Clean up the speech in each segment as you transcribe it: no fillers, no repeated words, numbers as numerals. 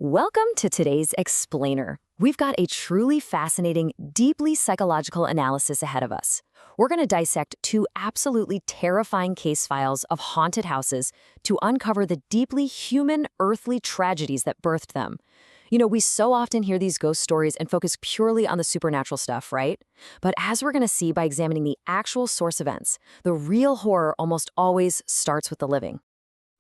Welcome to today's Explainer. We've got a truly fascinating, deeply psychological analysis ahead of us. We're going to dissect two absolutely terrifying case files of haunted houses to uncover the deeply human, earthly tragedies that birthed them. We so often hear these ghost stories and focus purely on the supernatural stuff, right? But as we're going to see by examining the actual source events, the real horror almost always starts with the living.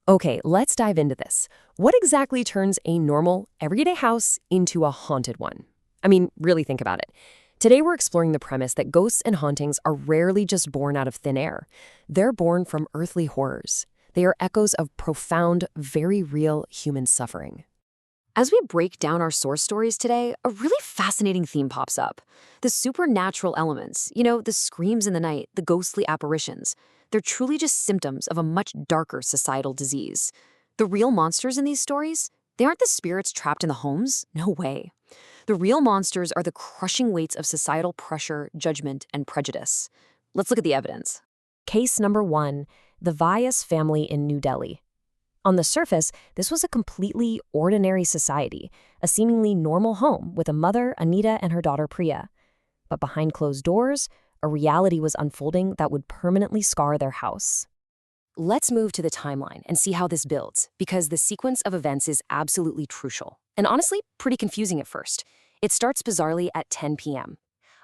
Okay, let's dive into this. What exactly turns a normal, everyday house into a haunted one? I mean, really think about it. Today we're exploring the premise that ghosts and hauntings are rarely just born out of thin air. They're born from earthly horrors. They are echoes of profound, very real human suffering. As we break down our source stories today, a really fascinating theme pops up. The supernatural elements, the screams in the night, the ghostly apparitions. They're truly just symptoms of a much darker societal disease. The real monsters in these stories, they aren't the spirits trapped in the homes. No way. The real monsters are the crushing weights of societal pressure, judgment, and prejudice. Let's look at the evidence. Case number 1, the Vyas family in New Delhi. On the surface, this was a completely ordinary society, a seemingly normal home with a mother, Anita, and her daughter, Priya. But behind closed doors, a reality was unfolding that would permanently scar their house. Let's move to the timeline and see how this builds, because the sequence of events is absolutely crucial, and honestly, pretty confusing at first. It starts bizarrely at 10 p.m.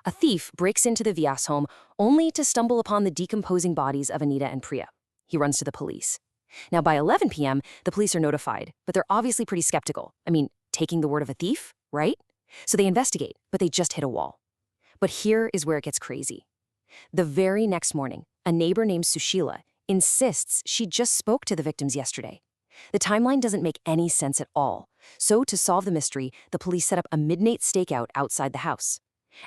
A thief breaks into the Vyas home only to stumble upon the decomposing bodies of Anita and Priya. He runs to the police. Now, by 11 p.m., the police are notified, but they're obviously pretty skeptical. I mean, taking the word of a thief, right? So they investigate, but they just hit a wall. But here is where it gets crazy. The very next morning, a neighbor named Sushila insists she just spoke to the victims yesterday. The timeline doesn't make any sense at all. So to solve the mystery, the police set up a midnight stakeout outside the house.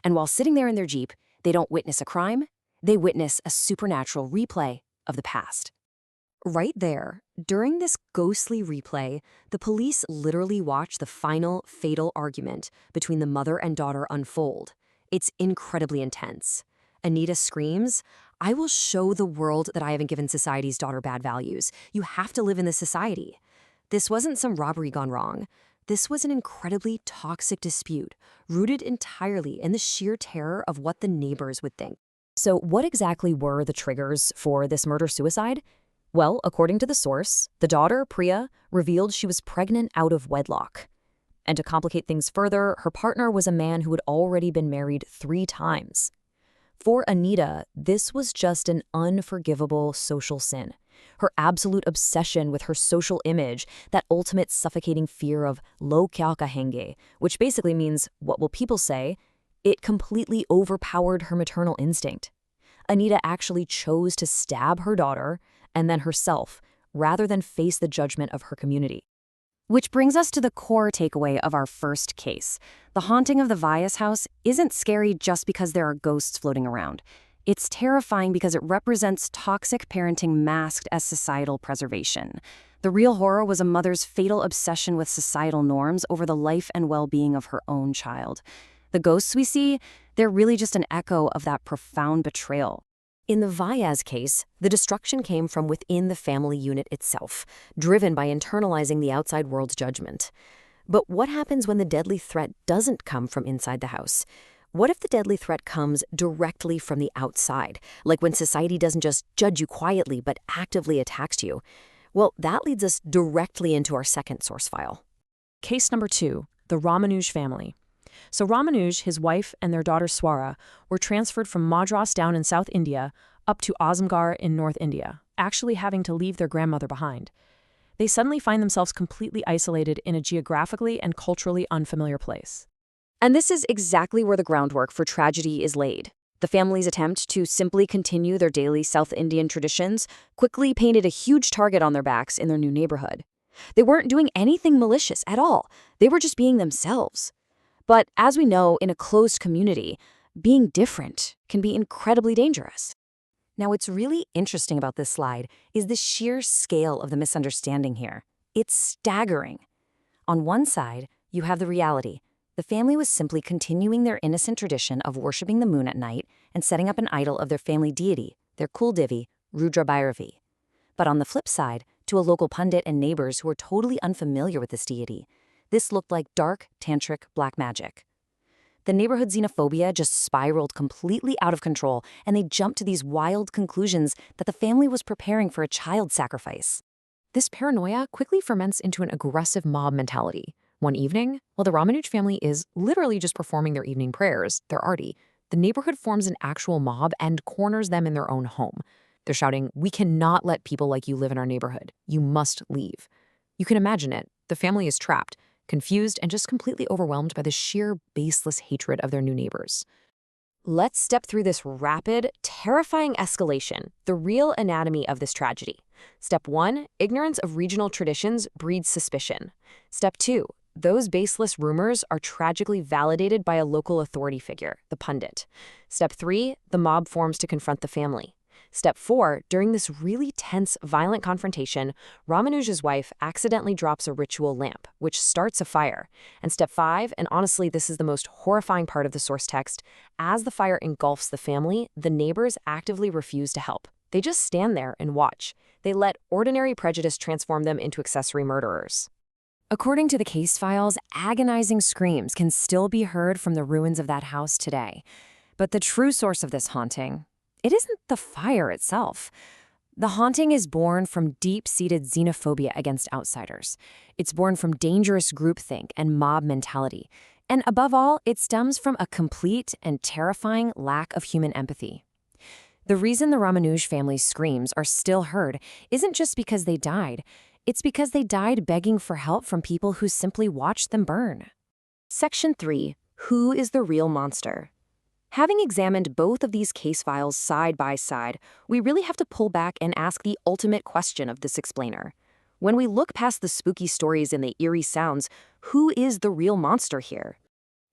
And while sitting there in their Jeep, they don't witness a crime, they witness a supernatural replay of the past. Right there, during this ghostly replay, the police literally watch the final, fatal argument between the mother and daughter unfold. It's incredibly intense. Anita screams, "I will show the world that I haven't given society's daughter bad values. You have to live in this society." This wasn't some robbery gone wrong. This was an incredibly toxic dispute, rooted entirely in the sheer terror of what the neighbors would think. So what exactly were the triggers for this murder-suicide? Well, according to the source, the daughter, Priya, revealed she was pregnant out of wedlock. And to complicate things further, her partner was a man who had already been married 3 times. For Anita, this was just an unforgivable social sin. Her absolute obsession with her social image, that ultimate suffocating fear of lo kya kahenge, which basically means, what will people say, it completely overpowered her maternal instinct. Anita actually chose to stab her daughter and then herself, rather than face the judgment of her community. Which brings us to the core takeaway of our first case. The haunting of the Vyas house isn't scary just because there are ghosts floating around. It's terrifying because it represents toxic parenting masked as societal preservation. The real horror was a mother's fatal obsession with societal norms over the life and well-being of her own child. The ghosts we see, they're really just an echo of that profound betrayal. In the Vyas case, the destruction came from within the family unit itself, driven by internalizing the outside world's judgment. But what happens when the deadly threat doesn't come from inside the house? What if the deadly threat comes directly from the outside, like when society doesn't just judge you quietly but actively attacks you? Well, that leads us directly into our second source file. Case number 2, the Ramanuj family. So Ramanuj, his wife, and their daughter Swara were transferred from Madras down in South India up to Azamgarh in North India, actually having to leave their grandmother behind. They suddenly find themselves completely isolated in a geographically and culturally unfamiliar place. And this is exactly where the groundwork for tragedy is laid. The family's attempt to simply continue their daily South Indian traditions quickly painted a huge target on their backs in their new neighborhood. They weren't doing anything malicious at all. They were just being themselves. But as we know, in a closed community, being different can be incredibly dangerous. Now, what's really interesting about this slide is the sheer scale of the misunderstanding here. It's staggering. On one side, you have the reality. The family was simply continuing their innocent tradition of worshiping the moon at night and setting up an idol of their family deity, their Kuldevi, Rudrabhairavi. But on the flip side, to a local pundit and neighbors who were totally unfamiliar with this deity, This looked like dark, tantric black magic. The neighborhood xenophobia just spiraled completely out of control, and they jumped to these wild conclusions that the family was preparing for a child sacrifice. This paranoia quickly ferments into an aggressive mob mentality. One evening, while the Ramanuj family is literally just performing their evening prayers, their arti, the neighborhood forms an actual mob and corners them in their own home. They're shouting, "We cannot let people like you live in our neighborhood. You must leave." You can imagine it. The family is trapped, confused, and just completely overwhelmed by the sheer baseless hatred of their new neighbors. Let's step through this rapid, terrifying escalation, the real anatomy of this tragedy. Step 1, ignorance of regional traditions breeds suspicion. Step 2, those baseless rumors are tragically validated by a local authority figure, the pundit. Step 3, the mob forms to confront the family. Step 4, during this really tense, violent confrontation, Ramanuj's wife accidentally drops a ritual lamp, which starts a fire. And step 5, and honestly this is the most horrifying part of the source text, as the fire engulfs the family, the neighbors actively refuse to help. They just stand there and watch. They let ordinary prejudice transform them into accessory murderers. According to the case files, agonizing screams can still be heard from the ruins of that house today. But the true source of this haunting, it isn't the fire itself. The haunting is born from deep-seated xenophobia against outsiders. It's born from dangerous groupthink and mob mentality. And above all, it stems from a complete and terrifying lack of human empathy. The reason the Ramanuj family's screams are still heard isn't just because they died. It's because they died begging for help from people who simply watched them burn. Section 3. Who is the real monster? Having examined both of these case files side by side, we really have to pull back and ask the ultimate question of this explainer. When we look past the spooky stories and the eerie sounds, who is the real monster here?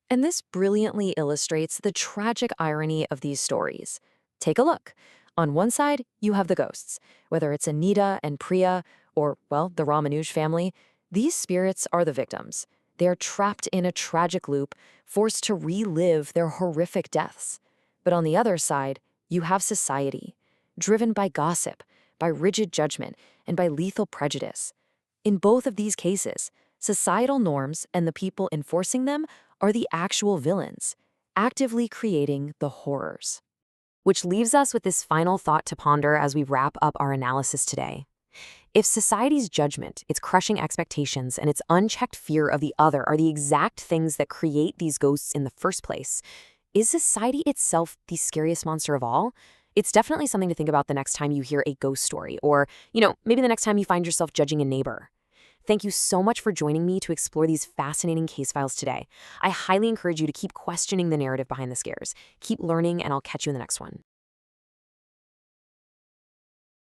And this brilliantly illustrates the tragic irony of these stories. Take a look. On one side, you have the ghosts. Whether it's Anita and Priya or, well, the Ramanuj family, these spirits are the victims. They are trapped in a tragic loop, forced to relive their horrific deaths. But on the other side, you have society, driven by gossip, by rigid judgment, and by lethal prejudice. In both of these cases, societal norms and the people enforcing them are the actual villains, actively creating the horrors. Which leaves us with this final thought to ponder as we wrap up our analysis today. If society's judgment, its crushing expectations, and its unchecked fear of the other are the exact things that create these ghosts in the first place, is society itself the scariest monster of all? It's definitely something to think about the next time you hear a ghost story, or, maybe the next time you find yourself judging a neighbor. Thank you so much for joining me to explore these fascinating case files today. I highly encourage you to keep questioning the narrative behind the scares. Keep learning, and I'll catch you in the next one.